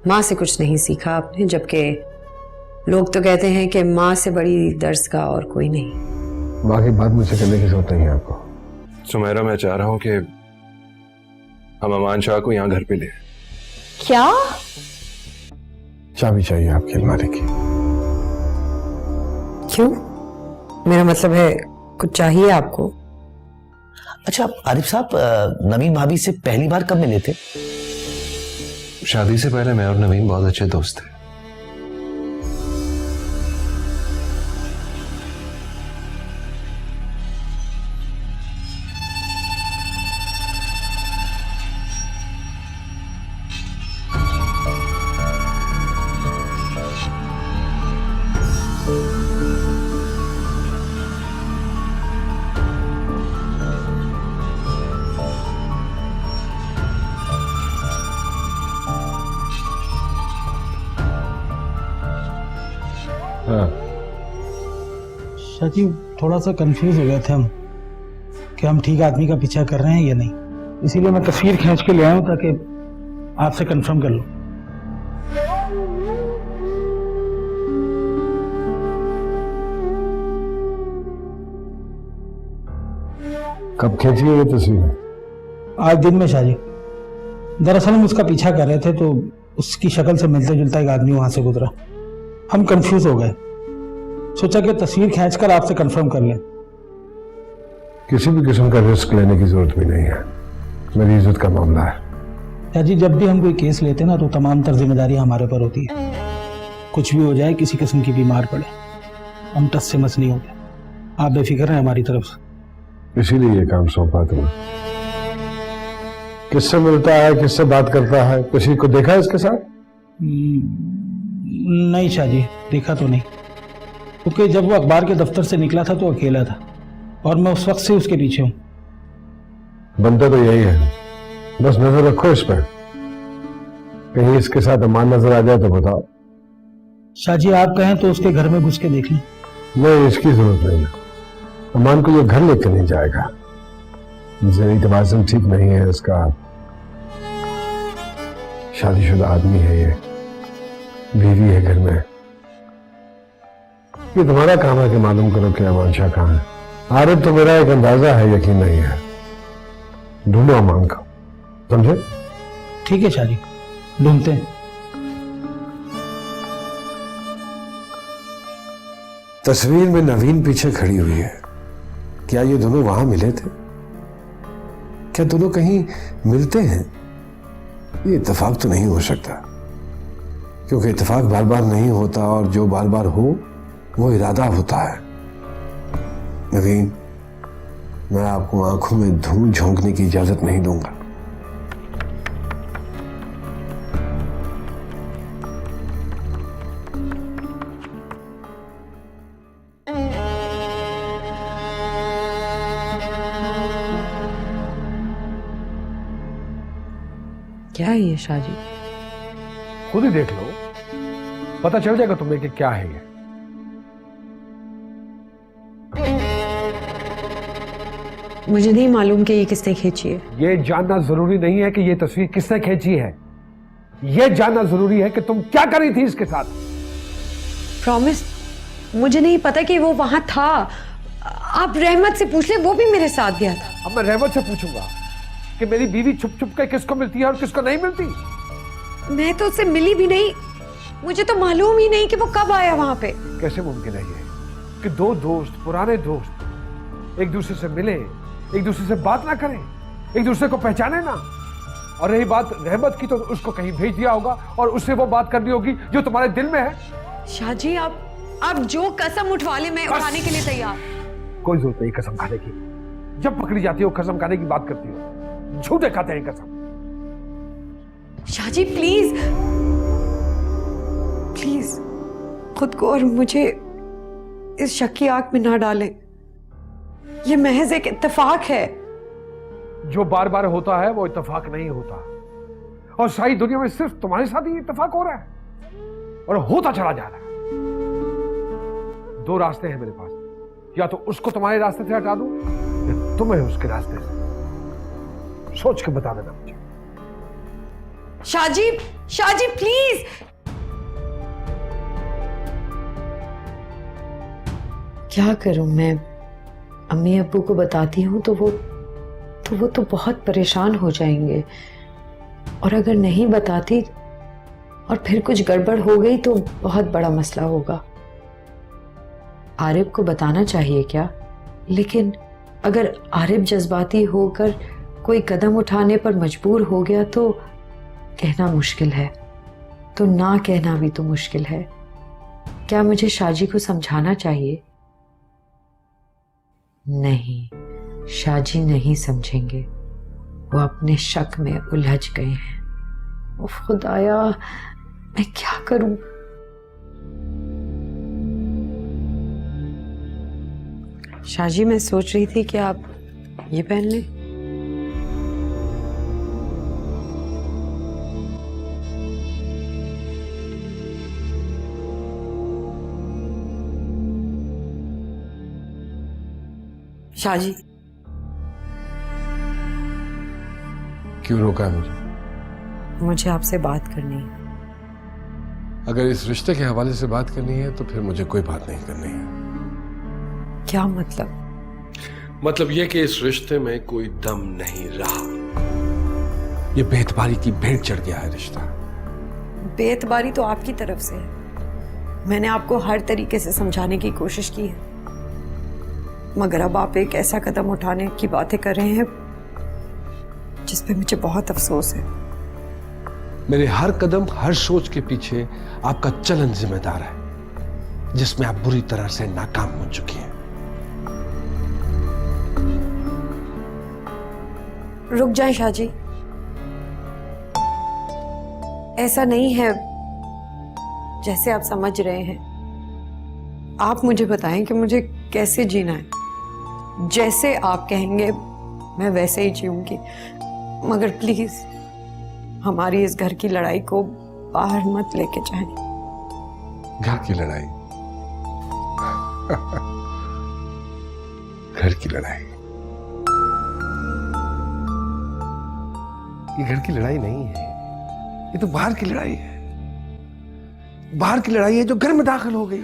माँ से कुछ नहीं सीखा आपने, जबकि लोग तो कहते हैं कि माँ से बड़ी दर्सगाह और कोई नहीं। बाकी बात मुझसे करने की जरूरत नहीं है आपको। सुमेरा, मैं चाह रहा हूं कि हम अमान शाह को यहाँ घर पे ले। क्या? चाबी चाहिए आपकी अलमारी की। क्यों? मेरा मतलब है कुछ चाहिए आपको? अच्छा आरिफ साहब, नवीन भाभी से पहली बार कब मिले थे? शादी से पहले मैं और नवीन बहुत अच्छे दोस्त थे। हाँ। शाजी, थोड़ा सा कंफ्यूज हो गए थे हम कि हम ठीक आदमी का पीछा कर रहे हैं या नहीं, इसीलिए मैं तस्वीर खींच के ले आया हूं ताकि आपसे कंफर्म कर लूं। कब खींची है ये तस्वीर? आज दिन में शाजी। दरअसल हम उसका पीछा कर रहे थे तो उसकी शक्ल से मिलते जुलता एक आदमी वहां से गुजरा। हम कंफ्यूज हो गए, सोचा कि तस्वीर खींचकर आपसे कंफर्म कर लें। किसी भी किस्म का रिस्क लेने की जरूरत भी नहीं है, मेरी इज्जत का मामला है। शाजी, जब भी हम कोई केस लेते हैं ना तो तमाम तर जिम्मेदारी हमारे पर होती है। कुछ भी हो जाए, किसी किस्म की बीमार पड़े, हम टस से मस नहीं होते। आप बेफिक्र हैं हमारी तरफ से। इसीलिए ये काम सौंपा तुम्हें। किससे मिलता है, किससे बात करता है, किसी को देखा है इसके साथ? नहीं शाजी, देखा तो नहीं, क्योंकि जब वो अखबार के दफ्तर से निकला था तो अकेला था और मैं उस वक्त से उसके पीछे हूं। बनता तो यही है, बस नजर रखो इस पर, कहीं इसके साथ अमान नजर आ जाए तो बताओ। शाजी, आप कहें तो उसके घर में घुस के देख लें। नहीं, इसकी जरूरत नहीं है। अमान को ये घर लेकर नहीं जाएगा, जहनी तवाज़ुन ठीक नहीं है इसका। शादीशुदा आदमी है ये, बीवी है घर में। ये तुम्हारा काम है कि मालूम करो कि अमान शाह कहाँ है। आरिफ तो मेरा एक अंदाजा है, यकीन नहीं है। ढूंढो अमान को, समझे? ठीक है शाजी, ढूंढते हैं। तस्वीर में नवीन पीछे खड़ी हुई है। क्या ये दोनों वहां मिले थे? क्या दोनों कहीं मिलते हैं? ये इत्तेफाक तो नहीं हो सकता, क्योंकि इत्तेफाक बार बार नहीं होता और जो बार बार हो वो इरादा होता है। नवीन, मैं आपको आंखों में धूल झोंकने की इजाजत नहीं दूंगा। क्या है ये शाजी? खुद ही देख लो, पता चल जाएगा तुम्हें कि क्या है ये। मुझे नहीं मालूम कि ये किसने खींची है। ये जानना जरूरी नहीं है कि ये तस्वीर किसने खींची है, ये जानना जरूरी है कि तुम क्या करी थी इसके साथ। प्रॉमिस, मुझे नहीं पता कि वो वहां था। आप रहमत से पूछ ले, वो भी मेरे साथ गया था। अब मैं रहमत से पूछूंगा कि मेरी बीवी छुप छुप के किसको मिलती है और किसको नहीं मिलती। मैं तो उससे मिली भी नहीं, मुझे तो मालूम ही नहीं कि वो कब आया वहां पे। कैसे मुमकिन है ये कि दो दोस्त, पुराने दोस्त, एक दूसरे से मिले, एक दूसरे से बात ना करें, एक दूसरे को पहचाने ना। और रही बात रहमत की, तो उसको कहीं भेज दिया होगा और उससे वो बात करनी होगी जो तुम्हारे दिल में है। शाहजी, आप जो कसम उठवा ले, मैं उठाने के लिए तैयार। कोई जरूरत नहीं कसम खाने की। जब पकड़ी जाती हो कसम खाने की बात करती हो, झूठे खाते हैं कसम। शाहजी प्लीज प्लीज, खुद को और मुझे इस शक की आग में ना डालें। ये महज एक इत्तेफाक है। जो बार बार होता है वो इत्तेफाक नहीं होता, और सारी दुनिया में सिर्फ तुम्हारे साथ ही इत्तेफाक हो रहा है और होता चला जा रहा है। दो रास्ते हैं मेरे पास, या तो उसको तुम्हारे रास्ते से हटा दूं या तुम्हें उसके रास्ते से। सोच के बता देना मुझे। शाहजी शाहजी प्लीज। क्या करूं मैं? अम्मी अब्बू को बताती हूँ तो वो तो बहुत परेशान हो जाएंगे, और अगर नहीं बताती और फिर कुछ गड़बड़ हो गई तो बहुत बड़ा मसला होगा। आरिफ को बताना चाहिए क्या? लेकिन अगर आरिफ जज्बाती होकर कोई कदम उठाने पर मजबूर हो गया तो कहना मुश्किल है, तो ना कहना भी तो मुश्किल है। क्या मुझे शाहजी को समझाना चाहिए? नहीं, शाहजी नहीं समझेंगे, वो अपने शक में उलझ गए हैं। उफ खुदाया, मैं क्या करूं? शाहजी, मैं सोच रही थी कि आप ये पहन लें। शाहजी, क्यों रोका मुझे? मुझे आपसे बात करनी है। अगर इस रिश्ते के हवाले से बात करनी है तो फिर मुझे कोई बात नहीं करनी है। क्या मतलब? मतलब ये कि इस रिश्ते में कोई दम नहीं रहा। ये बेतबारी की भेंट चढ़ गया है रिश्ता। बेतबारी तो आपकी तरफ से है। मैंने आपको हर तरीके से समझाने की कोशिश की है, मगर अब आप एक ऐसा कदम उठाने की बातें कर रहे हैं जिस पे मुझे बहुत अफसोस है। मेरे हर कदम, हर सोच के पीछे आपका चलन जिम्मेदार है, जिसमें आप बुरी तरह से नाकाम हो चुकी हैं। रुक जाएं शाहजी, ऐसा नहीं है जैसे आप समझ रहे हैं। आप मुझे बताएं कि मुझे कैसे जीना है। जैसे आप कहेंगे मैं वैसे ही जीऊंगी, मगर प्लीज हमारी इस घर की लड़ाई को बाहर मत लेके जाएं। घर की लड़ाई? घर की लड़ाई? ये घर की लड़ाई नहीं है, ये तो बाहर की लड़ाई है। बाहर की लड़ाई है जो घर में दाखिल हो गई।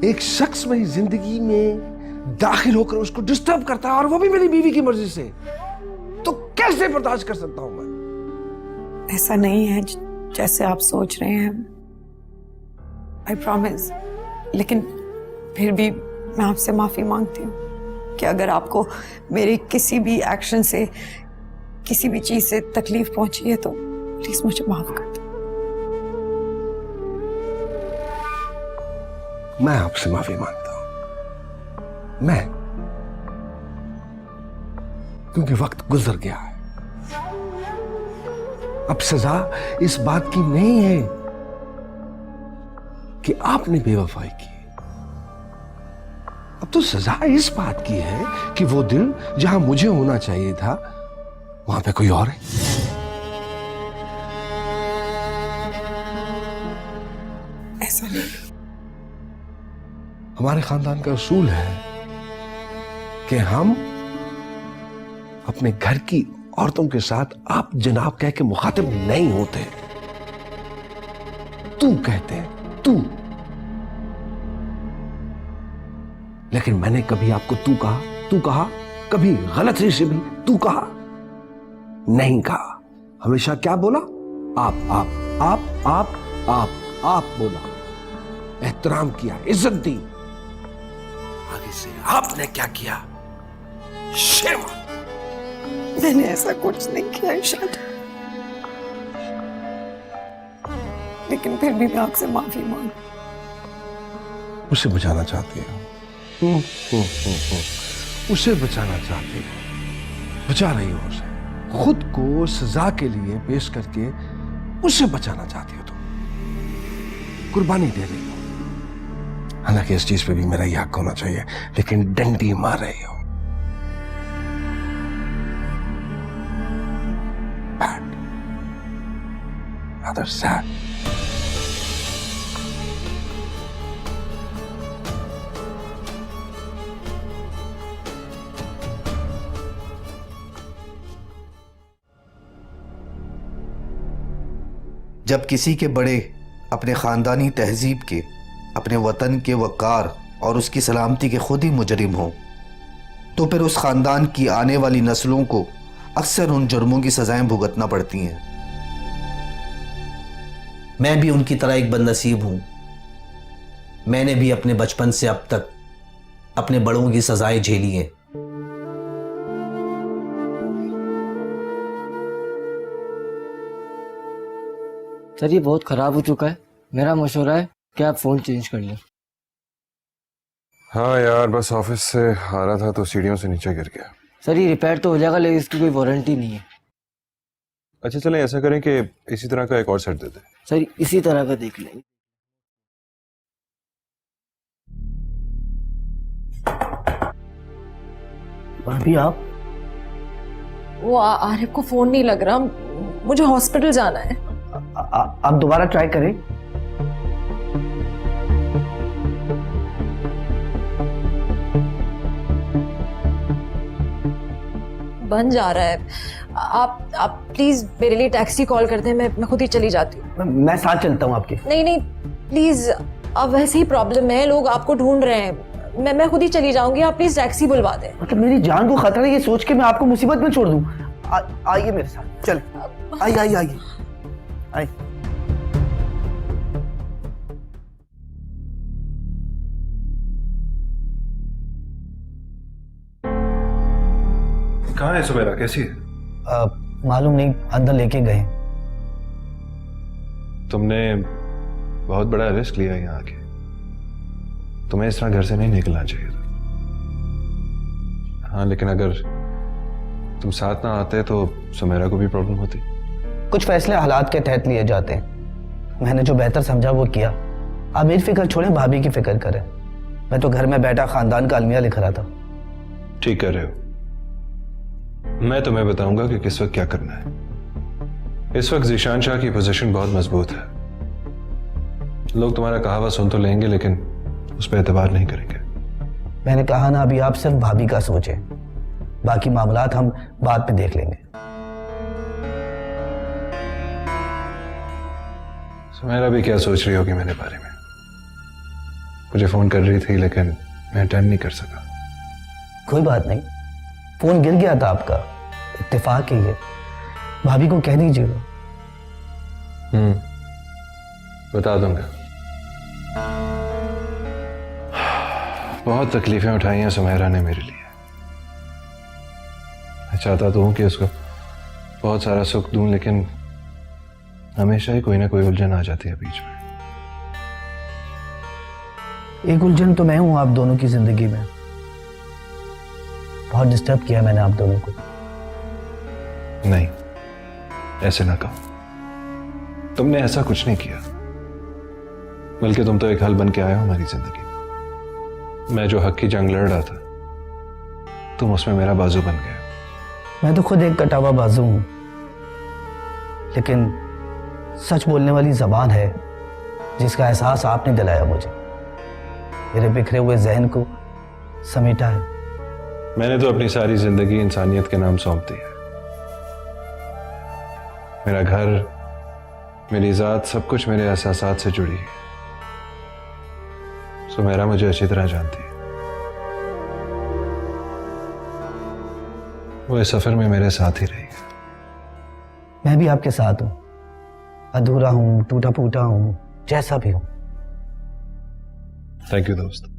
एक शख्स मेरी जिंदगी में दाखिल होकर उसको डिस्टर्ब करता है, और वो भी मेरी बीवी की मर्जी से, तो कैसे बर्दाश्त कर सकता हूं मैं? ऐसा नहीं है जैसे आप सोच रहे हैं, आई प्रॉमिस। लेकिन फिर भी मैं आपसे माफी मांगती हूँ कि अगर आपको मेरे किसी भी एक्शन से, किसी भी चीज से तकलीफ पहुंची है तो प्लीज मुझे माफ कर दो। मैं आपसे माफी मांगता हूं, मैं, क्योंकि वक्त गुजर गया है। अब सजा इस बात की नहीं है कि आपने बेवफाई की, अब तो सजा इस बात की है कि वो दिल जहां मुझे होना चाहिए था वहां पे कोई और है। ऐसा नहीं, हमारे खानदान का उसूल है कि हम अपने घर की औरतों के साथ आप जनाब कह के मुखातिब नहीं होते, तू कहते हैं, तू। लेकिन मैंने कभी आपको तू कहा, कभी गलती से भी तू कहा नहीं कहा। हमेशा क्या बोला? आप बोला, एहतराम किया, इज्जत दी। आगे से आपने क्या किया? शेमा, मैंने ऐसा कुछ नहीं किया इरशाद, लेकिन फिर भी मैं आपसे माफी मांग। उसे बचाना चाहती हो? उसे बचाना चाहती हो, बचा रही हो उसे। खुद को सजा के लिए पेश करके उसे बचाना चाहती हो तुम, कुर्बानी दे रही हो। हालांकि इस चीज पे भी मेरा ही हक होना चाहिए, लेकिन डंडी मार रही हो। Bad. Rather sad. जब किसी के बड़े अपने ख़ानदानी तहजीब के, अपने वतन के वक़ार और उसकी सलामती के खुद ही मुजरिम हों, तो फिर उस ख़ानदान की आने वाली नस्लों को अक्सर उन जुर्मों की सज़ाएं भुगतना पड़ती हैं। मैं भी उनकी तरह एक बदनसीब हूँ। मैंने भी अपने बचपन से अब तक अपने बड़ों की सज़ाएं झेली हैं। सर ये बहुत ख़राब हो चुका है, मेरा मशवरा है कि आप फ़ोन चेंज कर लें। हाँ यार, बस ऑफिस से आ रहा था तो सीढ़ियों से नीचे गिर गया। सर ये रिपेयर तो हो जाएगा लेकिन इसकी कोई वारंटी नहीं है। अच्छा चलें ऐसा करें कि इसी तरह का एक और सेट दे दें। सर इसी तरह का देख लेंगे। भाभी आप? वो आरिफ को फोन नहीं लग रहा, मुझे हॉस्पिटल जाना है। आप दोबारा ट्राई करें। बन जा रहा है। आप प्लीज मेरे लिए टैक्सी कॉल कर दें, मैं खुद ही चली जाती हूँ। मैं साथ चलता हूँ आपके। नहीं नहीं प्लीज, अब वैसे ही प्रॉब्लम है, लोग आपको ढूंढ रहे हैं। मैं खुद ही चली जाऊंगी, आप प्लीज टैक्सी बुलवा दें। मतलब मेरी जान को खतरा है ये सोच के मैं आपको मुसीबत में छोड़ दूं? आइए मेरे साथ, चल आइए आइए आइए आइए। कहाँ है सुमेरा, कैसी है? मालूम नहीं, अंदर लेके गए। तुमने बहुत बड़ा रिस्क लिया यहाँ आके। तुम्हें इस तरह घर से नहीं निकलना चाहिए था। हाँ लेकिन अगर तुम साथ ना आते तो सुमेरा को भी प्रॉब्लम होती। कुछ फैसले हालात के तहत लिए जाते हैं। मैंने जो बेहतर समझा वो किया। आप मेरी फिक्र छोड़ें, भाभी की फिक्र करें। मैं तो घर में बैठा खानदान का अलमिया लिख रहा था। ठीक कर रहे हो। मैं तुम्हें बताऊंगा कि किस वक्त क्या करना है। इस वक्त जीशान शाह की पोजीशन बहुत मजबूत है। लोग तुम्हारा कहावा सुन तो लेंगे लेकिन उस पर एतबार नहीं करेंगे। मैंने कहा ना, अभी आप सिर्फ भाभी का सोचें, बाकी मामलात हम बाद में देख लेंगे। सुमेरा भी क्या सोच रही होगी मेरे बारे में। मुझे फोन कर रही थी लेकिन मैं अटेंड नहीं कर सका। कोई बात नहीं, फोन गिर गया था आपका, इत्तेफाक है ये। भाभी को कह दीजिएगा। बता दूंगा। बहुत तकलीफें उठाई हैं सुमेरा ने मेरे लिए। मैं चाहता तो हूं कि उसको बहुत सारा सुख दूं लेकिन हमेशा ही कोई ना कोई उलझन आ जाती है बीच में। एक उलझन तो मैं हूं आप दोनों की जिंदगी में। बहुत डिस्टर्ब किया मैंने आप दोनों को। नहीं, ऐसे ना कहो। तुमने ऐसा कुछ नहीं किया, बल्कि तुम तो एक हल बन के आए हो हमारी जिंदगी में। मैं जो हक की जंग लड़ रहा था, तुम उसमें मेरा बाजू बन गए। मैं तो खुद एक कटा हुआ बाजू हूं, लेकिन सच बोलने वाली जबान है जिसका एहसास आपने दिलाया मुझे। मेरे बिखरे हुए जहन को समेटा है। मैंने तो अपनी सारी जिंदगी इंसानियत के नाम सौंप दी है। मेरा घर, मेरी जात, सब कुछ मेरे एहसासात से जुड़ी है। सुमेरा मुझे अच्छी तरह जानती है। वो इस सफर में मेरे साथ ही रहेगी। मैं भी आपके साथ हूं, अधूरा हूं, टूटा फूटा हूं, जैसा भी हूं। थैंक यू दोस्त।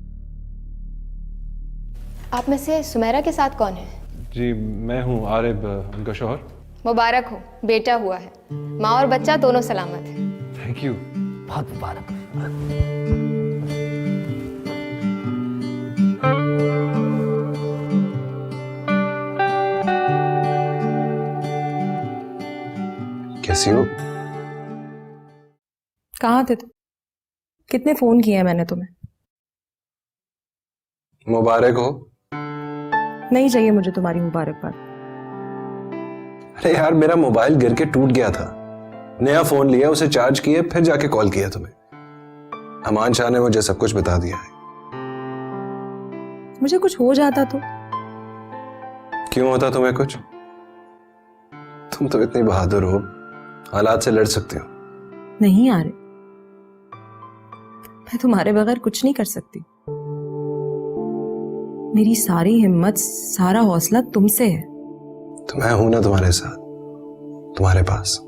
आप में से सुमेरा के साथ कौन है? जी मैं हूँ आरिफ, उनका शौहर। मुबारक हो, बेटा हुआ है। माँ और बच्चा दोनों सलामत है। Thank you. बहुत मुबारक। कैसी हो? कहाँ थे तुम? कितने फोन किए हैं मैंने तुम्हें? मुबारक हो। नहीं चाहिए मुझे तुम्हारी मुबारकबाद। अरे यार, मेरा मोबाइल गिर के टूट गया था। नया फोन लिया, उसे चार्ज किए, फिर जाके कॉल किया तुम्हें। अमान शाह ने मुझे सब कुछ बता दिया है। मुझे कुछ हो जाता तो? क्यों होता तुम्हें कुछ? तुम तो इतनी बहादुर हो, हालात से लड़ सकते हो। नहीं आ रहे। मैं तुम्हारे बगैर कुछ नहीं कर सकती। मेरी सारी हिम्मत, सारा हौसला तुमसे है। तो मैं हूं ना तुम्हारे साथ, तुम्हारे पास।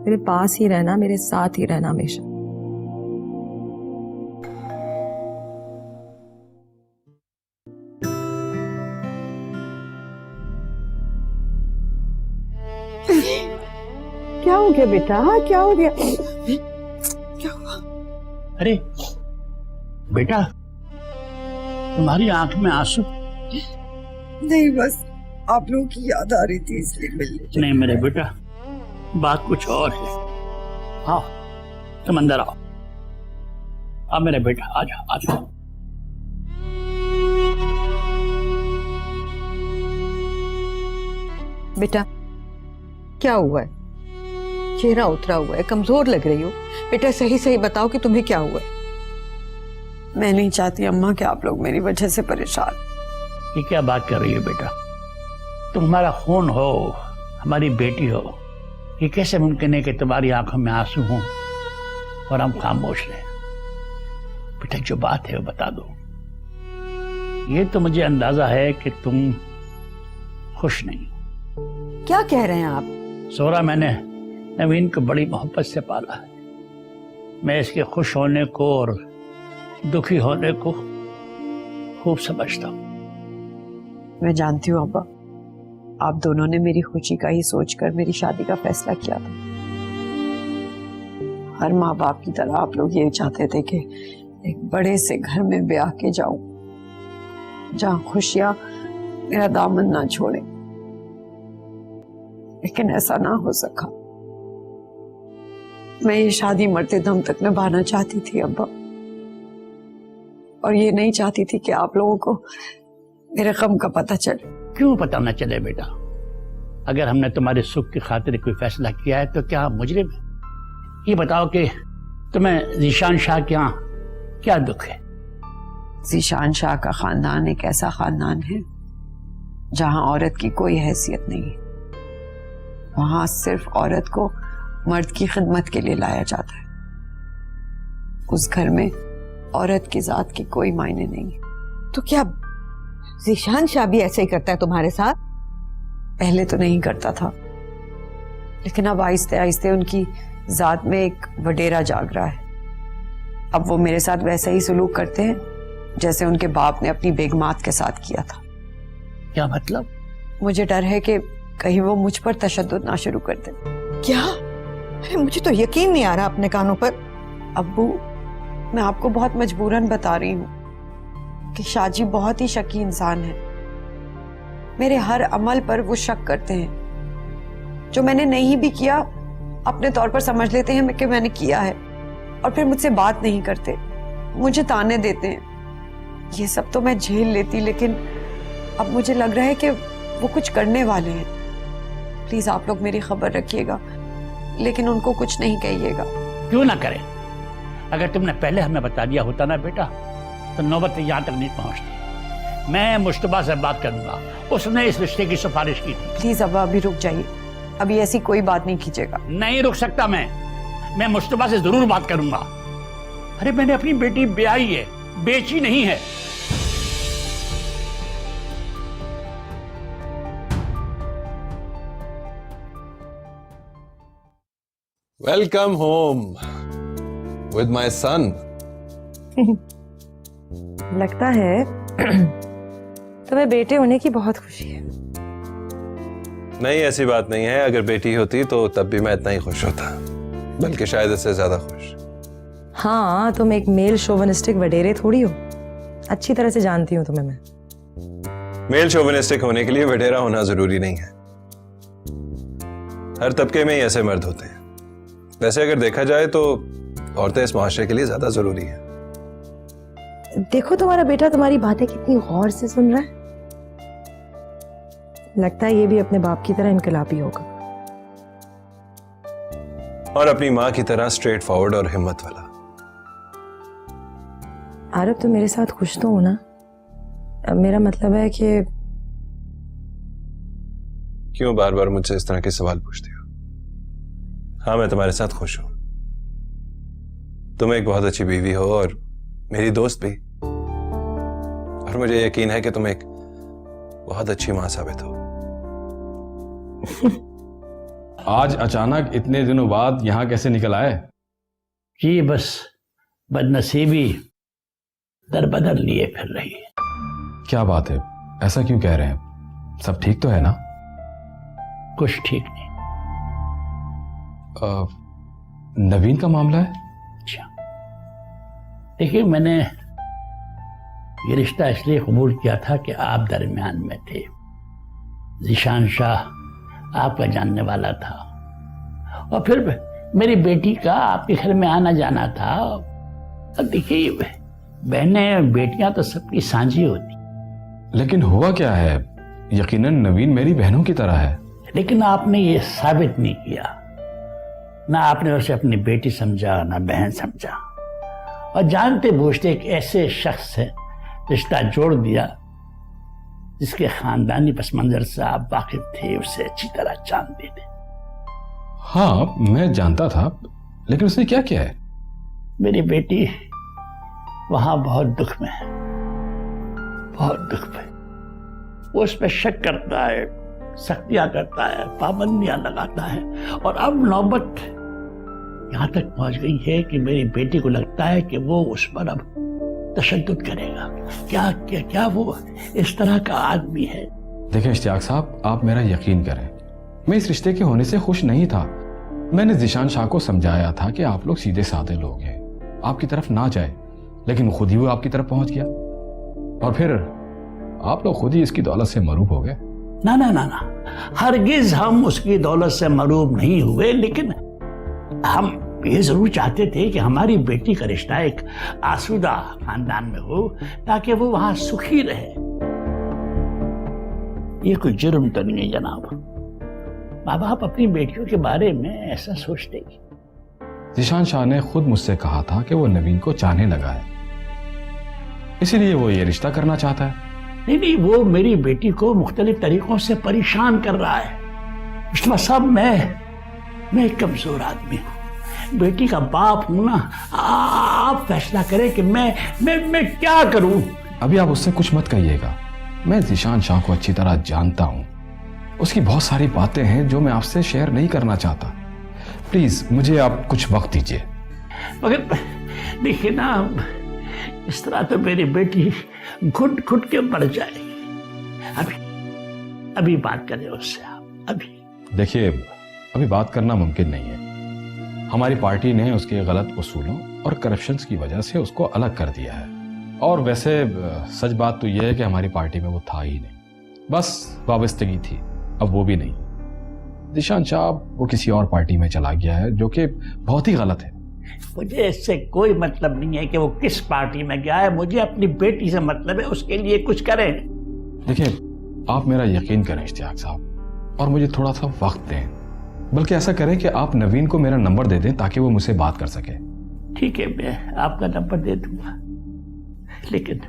मेरे पास ही रहना, मेरे साथ ही रहना हमेशा। क्या हो गया बेटा, क्या हो गया? अरे बेटा, तुम्हारी आंख में आंसू? नहीं, बस आप लोगों की याद आ रही थी इसलिए मिलने। नहीं मेरे बेटा, बात कुछ और है। आओ तुम अंदर आओ। आओ मेरे बेटा, आ जाओ आ जाओ। बेटा क्या हुआ है? चेहरा उतरा हुआ है, कमजोर लग रही हो। बेटा सही सही बताओ कि तुम्हें क्या हुआ है। मैं नहीं चाहती अम्मा कि आप लोग मेरी वजह से परेशान। ये क्या बात कर रही हो बेटा? तुम हमारा खून हो, हमारी बेटी हो। ये कैसे मुमकिन है कि तुम्हारी आंखों में आंसू हों और हम खामोश रहें? बेटा जो बात है वो बता दो। ये तो मुझे अंदाजा है कि तुम खुश नहीं हो। क्या कह रहे हैं आप? सोरा, मैंने नवीन को बड़ी मोहब्बत से पाला है। मैं इसके खुश होने को और दुखी होने को खूब समझता हूँ। मैं जानती हूँ अब्बा, आप दोनों ने मेरी खुशी का ही सोचकर मेरी शादी का फैसला किया था। हर माँ बाप की तरह आप लोग ये चाहते थे कि एक बड़े से घर में ब्याह के जाऊं, जहां खुशियां मेरा दामन ना छोड़े। लेकिन ऐसा ना हो सका। मैं ये शादी मरते दम तक निभाना चाहती थी अब्बा, और ये नहीं चाहती थी कि आप लोगों को मेरे गम का पता चले। क्यों पता न चले बेटा? अगर हमने तुम्हारे सुख की खातिर कोई फैसला किया है तो क्या हम मुजरिम हैं? ये बताओ कि तुम्हें जीशान शाह के यहाँ क्या दुख है? जीशान शाह का खानदान एक ऐसा खानदान है जहां औरत की कोई हैसियत नहीं है। वहां सिर्फ औरत को मर्द की खिदमत के लिए लाया जाता है। उस घर में औरत की जात की कोई मायने नहीं है। तो क्या जीशान शाह भी ऐसे ही करता है तुम्हारे साथ? पहले तो नहीं करता था, लेकिन अब आहिस्ते आहिस्ते उनकी जात में एक वडेरा जाग रहा है। अब वो मेरे साथ वैसा ही सुलूक करते हैं जैसे उनके बाप ने अपनी बेगमात के साथ किया था। क्या मतलब? मुझे डर है कि कहीं वो मुझ पर तशद्दुद ना शुरू कर दे। क्या? अरे मुझे तो यकीन नहीं आ रहा अपने कानों पर। अब्बू, मैं आपको बहुत मजबूरन बता रही हूँ कि शाहजी बहुत ही शकी इंसान है। मेरे हर अमल पर वो शक करते हैं। जो मैंने नहीं भी किया अपने तौर पर समझ लेते हैं कि मैंने किया है, और फिर मुझसे बात नहीं करते, मुझे ताने देते हैं। ये सब तो मैं झेल लेती, लेकिन अब मुझे लग रहा है कि वो कुछ करने वाले हैं। प्लीज आप लोग मेरी खबर रखिएगा, लेकिन उनको कुछ नहीं कहिएगा। क्यों ना करें? अगर तुमने पहले हमें बता दिया होता ना बेटा, तो नौबत यहाँ तक नहीं पहुँचती। मैं मुश्तबा से बात करूंगा, उसने इस रिश्ते की सिफारिश की थी। प्लीज अब्बा अभी रुक जाइए, अभी ऐसी कोई बात नहीं कीजिएगा। नहीं रुक सकता मैं मुश्तबा से जरूर बात करूंगा। अरे मैंने अपनी बेटी ब्याही है, बेची नहीं है। Welcome home with my son. लगता है तुम्हें बेटे होने की बहुत खुशी है। नहीं, ऐसी बात नहीं है। अगर बेटी होती तो तब भी मैं इतना ही खुश होता, बल्कि शायद इससे ज्यादा खुश। हाँ, तुम एक मेल शोविनिस्टिक वडेरे थोड़ी हो। अच्छी तरह से जानती हूँ तुम्हें मैं। मेल शोविनिस्टिक होने के लिए वडेरा होना जरूरी नहीं है। हर तबके में ही ऐसे मर्द होते हैं। वैसे अगर देखा जाए तो औरतें इस मुआशरे के लिए ज्यादा जरूरी है। देखो तुम्हारा बेटा तुम्हारी बातें कितनी गौर से सुन रहा है। लगता है ये भी अपने बाप की तरह इनकलाबी होगा, और अपनी माँ की तरह स्ट्रेट फॉरवर्ड और हिम्मत वाला। आरब तुम मेरे साथ खुश तो हो ना? मेरा मतलब है कि क्यों बार बार मुझसे इस तरह के सवाल पूछती हो? हाँ, मैं तुम्हारे साथ खुश हूं, तुम एक बहुत अच्छी बीवी हो और मेरी दोस्त भी, और मुझे यकीन है कि तुम एक बहुत अच्छी मां साबित हो। आज अचानक इतने दिनों बाद यहां कैसे निकल आए? जी बस बदनसीबी दर बदर लिए फिर रही है। क्या बात है, ऐसा क्यों कह रहे हैं? सब ठीक तो है ना? कुछ ठीक नहीं। नवीन का मामला है? अच्छा, देखिए मैंने ये रिश्ता इसलिए कबूल किया था कि आप दरमियान में थे। ज़ीशान शाह आपका जानने वाला था, और फिर मेरी बेटी का आपके घर में आना जाना था। अब देखिए, बहनें बेटियां तो सबकी साझी होती। लेकिन हुआ क्या है? यकीनन नवीन मेरी बहनों की तरह है। लेकिन आपने ये साबित नहीं किया। ना आपने उसे अपनी बेटी समझा, ना बहन समझा, और जानते बूझते एक ऐसे शख्स से रिश्ता जोड़ दिया जिसके खानदानी पस मंजर से आप वाकिफ थे, उसे अच्छी तरह जानते थे। हाँ, मैं जानता था, लेकिन उसने क्या किया है? मेरी बेटी वहां बहुत दुख में है, बहुत दुख में। वो उस पर शक करता है, सख्तियां करता है, पाबंदियां लगाता है, और अब नौबत यहां तक पहुंच गई है कि मेरी बेटी को लगता है कि वो उस पर अब तशद्दुद करेगा। क्या क्या क्या वो इस तरह का आदमी है? देखिए इश्तियाक साहब, आप मेरा यकीन करें, मैं इस रिश्ते के होने से खुश नहीं था। मैंने ज़ीशान शाह को समझाया था कि आप लोग सीधे साधे लोग हैं, आपकी तरफ ना जाए, लेकिन खुद ही वो आपकी तरफ पहुंच गया, और फिर आप लोग खुद ही इसकी दौलत से मरूब हो गए। ना ना ना ना, हरगिज हम उसकी दौलत से मरूब नहीं हुए, लेकिन हम ये जरूर चाहते थे कि हमारी बेटी का रिश्ता एक आसूदा खानदान में हो, ताकि वो वहां सुखी रहे। ये कोई जुर्म तो नहीं है जनाब। माँ बाप अपनी बेटियों के बारे में ऐसा सोचते ही। ज़ीशान शाह ने खुद मुझसे कहा था कि वो नवीन को चाहने लगा है, इसीलिए वो ये रिश्ता करना चाहता है। नहीं, वो मेरी बेटी को मुख्तलिफ तरीकों से परेशान कर रहा है। इसमें सब मैं एक कमजोर आदमी हूँ, बेटी का बाप हूं ना। आप फैसला करें कि मैं क्या करूं। अभी आप उससे कुछ मत कहिएगा। मैं ज़ीशान शाह को अच्छी तरह जानता हूं, उसकी बहुत सारी बातें हैं जो मैं आपसे शेयर नहीं करना चाहता। प्लीज मुझे आप कुछ वक्त दीजिए। मगर देखिए ना, इस तरह तो मेरी बेटी घुट घुट के मर जाएगी। अभी बात करें उससे आप। अभी देखिए, अभी बात करना मुमकिन नहीं है। हमारी पार्टी ने उसके गलत उसूलों और करप्शंस की वजह से उसको अलग कर दिया है, और वैसे सच बात तो यह है कि हमारी पार्टी में वो था ही नहीं, बस वाबस्तगी थी, अब वो भी नहीं। ज़ीशान शाह वो किसी और पार्टी में चला गया है, जो कि बहुत ही गलत है। मुझे इससे कोई मतलब नहीं है कि वो किस पार्टी में गया है, मुझे अपनी बेटी से मतलब है, उसके लिए कुछ करें। देखिए, आप मेरा यकीन करें इश्तियाक साहब, और मुझे थोड़ा सा वक्त दें। बल्कि ऐसा करें कि आप नवीन को मेरा नंबर दे दें ताकि वो मुझसे बात कर सके। ठीक है, मैं आपका नंबर दे दूंगा, लेकिन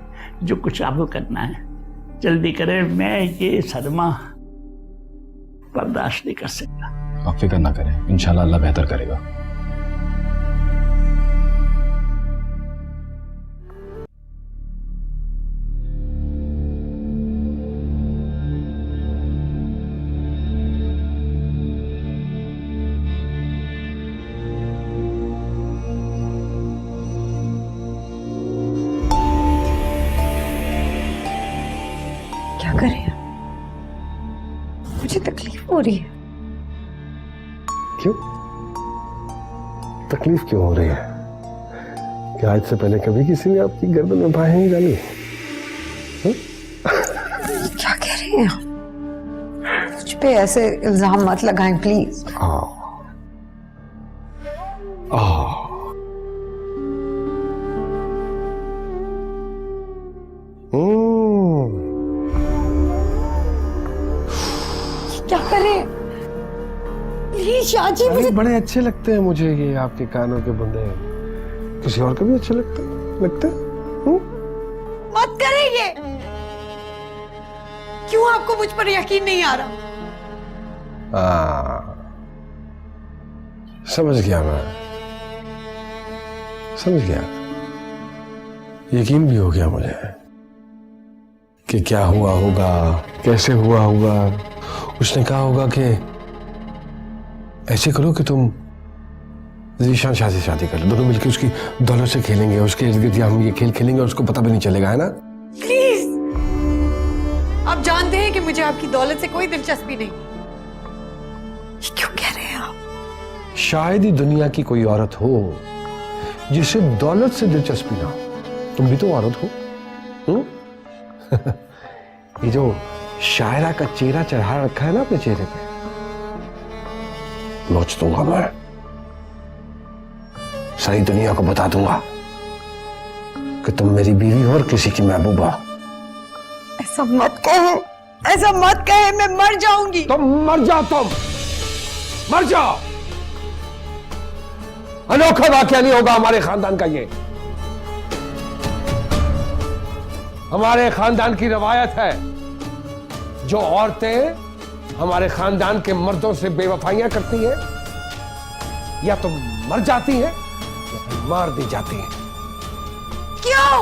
जो कुछ आपको करना है जल्दी करें। मैं ये सदमा बर्दाश्त नहीं कर सकता। आप फिक्र ना करें, इंशाल्लाह अल्लाह बेहतर करेगा। क्या करें? मुझे तकलीफ हो रही है। क्यों तकलीफ क्यों हो रही है? क्या आज से पहले कभी किसी ने आपकी गर्दन में बाहें नहीं डाली? क्या कह रहे हैं आप? मुझ पे ऐसे इल्जाम मत लगाएं प्लीज। क्या करें? प्लीज शाहजी, मुझे बड़े अच्छे लगते हैं मुझे ये आपके कानों के बुंदे। किसी और को भी अच्छे लगते हैं? मत करें ये। क्यों आपको मुझ पर यकीन नहीं आ रहा? समझ गया मैं, समझ गया, यकीन भी हो गया मुझे कि क्या हुआ होगा, कैसे हुआ होगा। उसने कहा होगा कि ऐसे करो कि तुम ज़ीशान शाह से शादी कर लो, दोनों मिलकर उसकी दौलत से खेलेंगे, उसके इर्द गिर्द हम ये खेल खेलेंगे और उसको पता भी नहीं चलेगा, है ना? प्लीज, आप जानते हैं कि मुझे आपकी दौलत से कोई दिलचस्पी नहीं। ये क्यों कह रहे हैं आप? शायद ही दुनिया की कोई औरत हो जिसे दौलत से दिलचस्पी ना हो। तुम भी तो औरत हो। ये जो शायरा का चेहरा चढ़ा रखा है ना अपने चेहरे पे, नोच दूंगा मैं, सारी दुनिया को बता दूंगा कि तुम मेरी बीवी हो और किसी की महबूबा। ऐसा मत कहो, ऐसा मत कहे, मैं मर जाऊंगी। तुम मर जाओ, तुम मर जाओ। अनोखा वाकया नहीं होगा हमारे खानदान का ये। हमारे खानदान की रवायत है, जो औरतें हमारे खानदान के मर्दों से बेवफाइयां करती हैं, या तो मर जाती हैं या फिर मार दी जाती हैं। क्यों?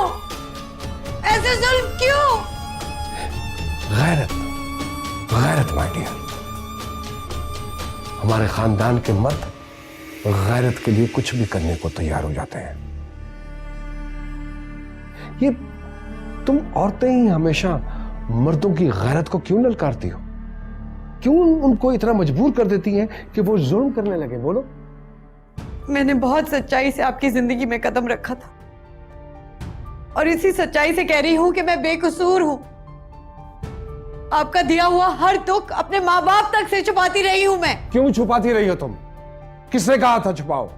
ऐसे जुल्म क्यों? गैरत, गैरत माय डियर। हमारे खानदान के मर्द गैरत के लिए कुछ भी करने को तैयार हो जाते हैं। ये तुम औरतें ही हमेशा मर्दों की गैरत को क्यों ललकारती हो? क्यों उनको इतना मजबूर कर देती हैं कि वो जुल्म करने लगे? बोलो। मैंने बहुत सच्चाई से आपकी जिंदगी में कदम रखा था, और इसी सच्चाई से कह रही हूं कि मैं बेकसूर हूं। आपका दिया हुआ हर दुख अपने माँ बाप तक से छुपाती रही हूं मैं। क्यों छुपाती रही हो तुम? किसने कहा था छुपाओ?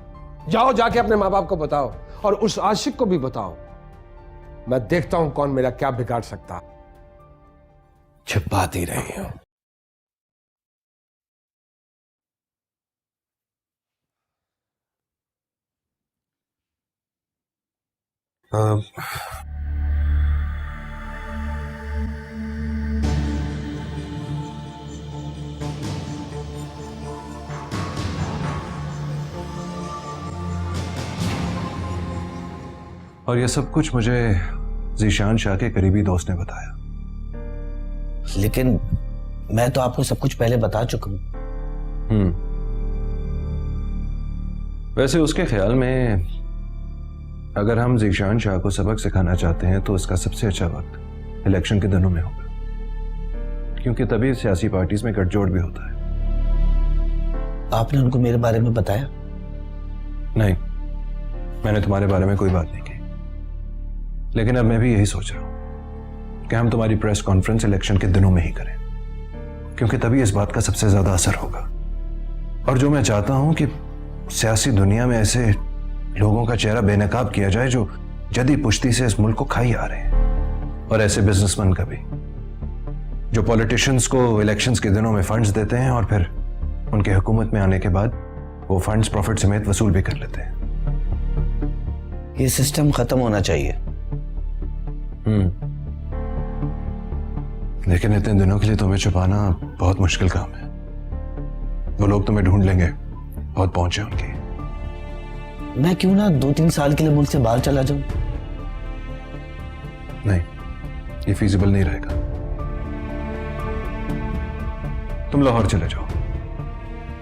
जाओ जाके अपने माँ बाप को बताओ, और उस आशिक को भी बताओ। मैं देखता हूं कौन मेरा क्या बिगाड़ सकता। छुपाती रही हो। और ये सब कुछ मुझे ज़ीशान शाह के करीबी दोस्त ने बताया। लेकिन मैं तो आपको सब कुछ पहले बता चुका हूं। वैसे उसके ख्याल में अगर हम ज़ीशान शाह को सबक सिखाना चाहते हैं तो इसका सबसे अच्छा वक्त इलेक्शन के दिनों में होगा, क्योंकि तभी सियासी पार्टीज में गठजोड़ भी होता है। आपने उनको मेरे बारे में बताया? नहीं, मैंने तुम्हारे बारे में कोई बात नहीं की, लेकिन अब मैं भी यही सोच रहा हूं कि हम तुम्हारी प्रेस कॉन्फ्रेंस इलेक्शन के दिनों में ही करें, क्योंकि तभी इस बात का सबसे ज्यादा असर होगा। और जो मैं चाहता हूं कि सियासी दुनिया में ऐसे लोगों का चेहरा बेनकाब किया जाए जो जदी पुश्ती से इस मुल्क को खाई आ रहे हैं, और ऐसे बिजनेसमैन का भी जो पॉलिटिशियंस को इलेक्शंस के दिनों में फंड्स देते हैं और फिर उनके हुकूमत में आने के बाद वो फंड्स प्रॉफिट समेत वसूल भी कर लेते हैं। ये सिस्टम खत्म होना चाहिए। लेकिन इतने दिनों के लिए तुम्हें छुपाना बहुत मुश्किल काम है। वो लोग तुम्हें ढूंढ लेंगे, बहुत पहुंचे उनकी। मैं क्यों ना 2-3 साल के लिए मुल्क से बाहर चला जाऊं? नहीं, ये फीजिबल नहीं रहेगा। तुम लाहौर चले जाओ,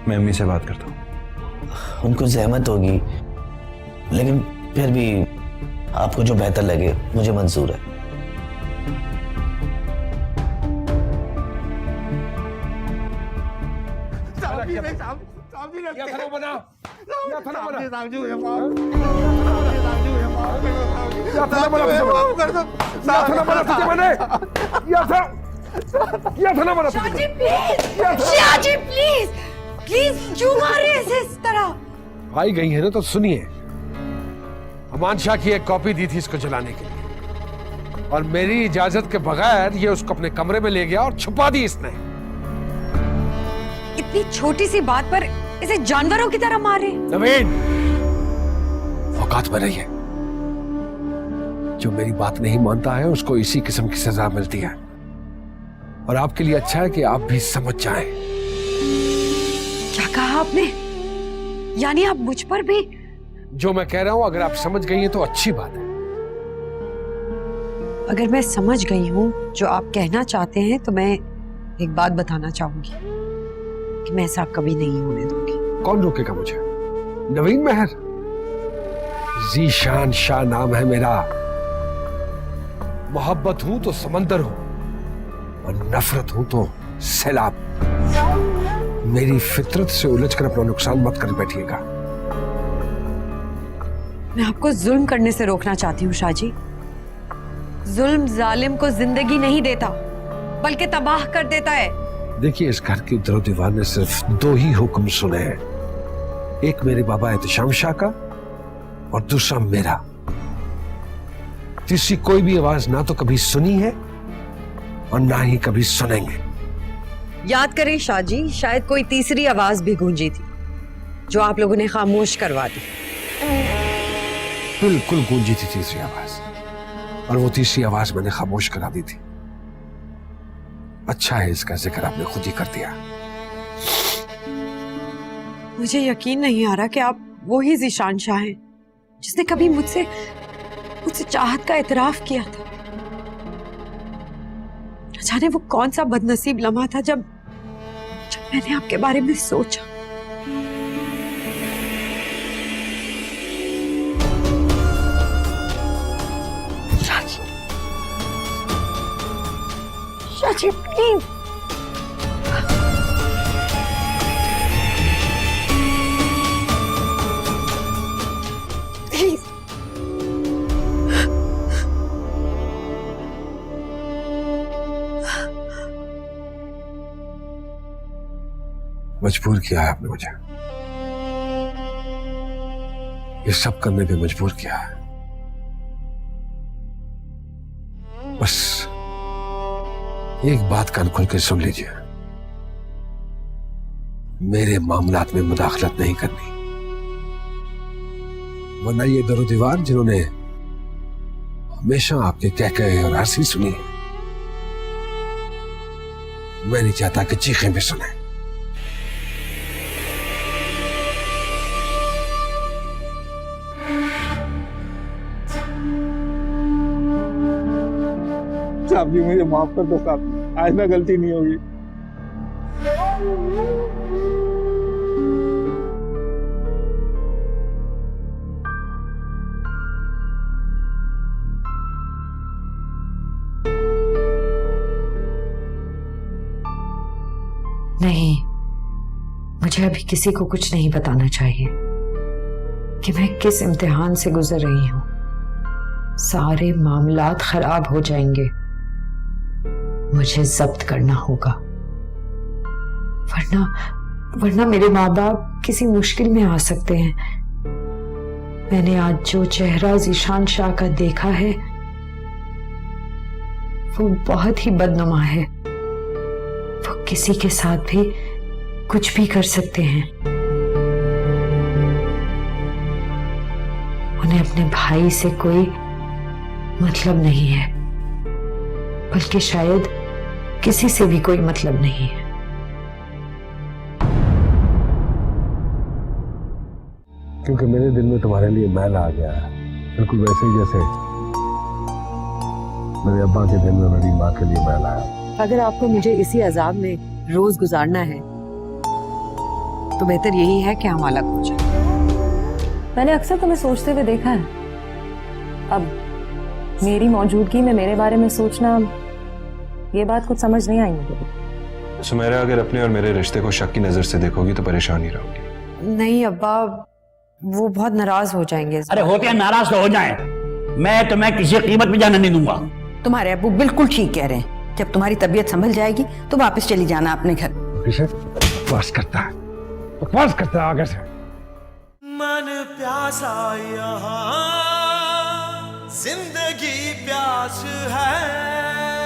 मैं अम्मी से बात करता हूं। उनको जहमत होगी, लेकिन फिर भी आपको जो बेहतर लगे मुझे मंजूर है। प्लीज क्यों मार रहे हैं इस तरह? भाई गई है ना तो सुनिए। अमान शाह की एक कॉपी दी थी इसको जलाने के लिए, और मेरी इजाजत के बगैर ये उसको अपने कमरे में ले गया और छुपा दी इसने। इतनी छोटी सी बात पर इसे जानवरों की तरह मारे। नवीन, औकात में रहिए। जो मेरी बात नहीं मानता है उसको इसी किस्म की सजा मिलती है, और आपके लिए अच्छा है कि आप भी समझ जाएं। क्या कहा आपने? यानी आप मुझ पर भी जो मैं कह रहा हूं अगर आप समझ गई हैं तो अच्छी बात है। अगर मैं समझ गई हूँ जो आप कहना चाहते हैं तो मैं एक बात बताना चाहूंगी कि मैं ऐसा कभी नहीं होने दूंगी। कौन रोकेगा मुझे? नवीन मेहर, जीशान शाह नाम है मेरा। मोहब्बत हूं तो समंदर हूं और नफरत हूं तो सैलाब। मेरी फितरत से उलझकर अपना नुकसान मत कर बैठिएगा। मैं आपको जुल्म करने से रोकना चाहती हूँ शाहजी। जुल्म जालिम को जिंदगी नहीं देता बल्कि तबाह कर देता है। देखिए, इस घर के दरो दीवार ने सिर्फ 2 ही हुक्म सुने हैं, एक मेरे बाबा एहतशाम शाह का और दूसरा मेरा। तीसरी कोई भी आवाज ना तो कभी सुनी है और ना ही कभी सुनेंगे। याद करें शाहजी, शायद कोई तीसरी आवाज भी गूंजी थी जो आप लोगों ने खामोश करवा दी। बिल्कुल गूंजी थी तीसरी आवाज, और वो तीसरी आवाज मैंने खामोश करा दी थी। अच्छा है इसका जिक्र आपने खुद ही कर दिया। मुझे यकीन नहीं आ रहा कि आप वो ही जीशान शाह हैं जिसने कभी मुझसे चाहत का इतराफ किया था। जाने वो कौन सा बदनसीब लम्हा था जब मैंने आपके बारे में सोचा। Shaji please, please. मजबूर किया है आपने मुझे, ये सब करने पे मजबूर किया है। बस एक बात कान खोल के सुन लीजिए, मेरे मामलात में मुदाखलत नहीं करनी, वरना ये दरो दीवार जिन्होंने हमेशा आपके कह और हंसी सुनी, मैं नहीं चाहता कि चीखें भी सुने। साहब जी मुझे माफ कर दो साहब, आज ना गलती नहीं होगी। नहीं, मुझे अभी किसी को कुछ नहीं बताना चाहिए कि मैं किस इम्तिहान से गुजर रही हूं। सारे मामलात खराब हो जाएंगे। मुझे जब्त करना होगा, वरना मेरे माँ बाप किसी मुश्किल में आ सकते हैं। मैंने आज जो चेहरा जीशान शाह का देखा है वो बहुत ही बदनुमा है। वो किसी के साथ भी कुछ भी कर सकते हैं। उन्हें अपने भाई से कोई मतलब नहीं है, बल्कि शायद किसी से भी कोई मतलब नहीं है। क्योंकि मेरे दिल में तुम्हारे लिए मैल आ गया है, बिल्कुल वैसे ही जैसे मेरे अब्बा के दिल में मेरी माँ के लिए मैल आया। अगर आपको मुझे इसी अजाब में रोज गुजारना है तो बेहतर यही है कि हम अलग हो जाएं। मैंने अक्सर तुम्हें सोचते हुए देखा है। अब मेरी मौजूदगी में मेरे बारे में सोचना, ये बात कुछ समझ नहीं आई मुझे। सुमेरा, अगर अपने और मेरे रिश्ते को शक की नजर से देखोगी तो परेशान ही रहोगी। नहीं अब्बा, वो बहुत नाराज हो जाएंगे। अरे होते हैं नाराज तो हो जाएं, मैं तुम्हें किसी कीमत में जाने नहीं दूंगा। तुम्हारे अब्बू बिल्कुल ठीक कह रहे हैं। जब तुम्हारी तबीयत संभल जाएगी तो वापस चली जाना अपने घर। बकवास करता है, बकवास करता है आगे से। मन प्यासा यहाँ जिंदगी प्यास है।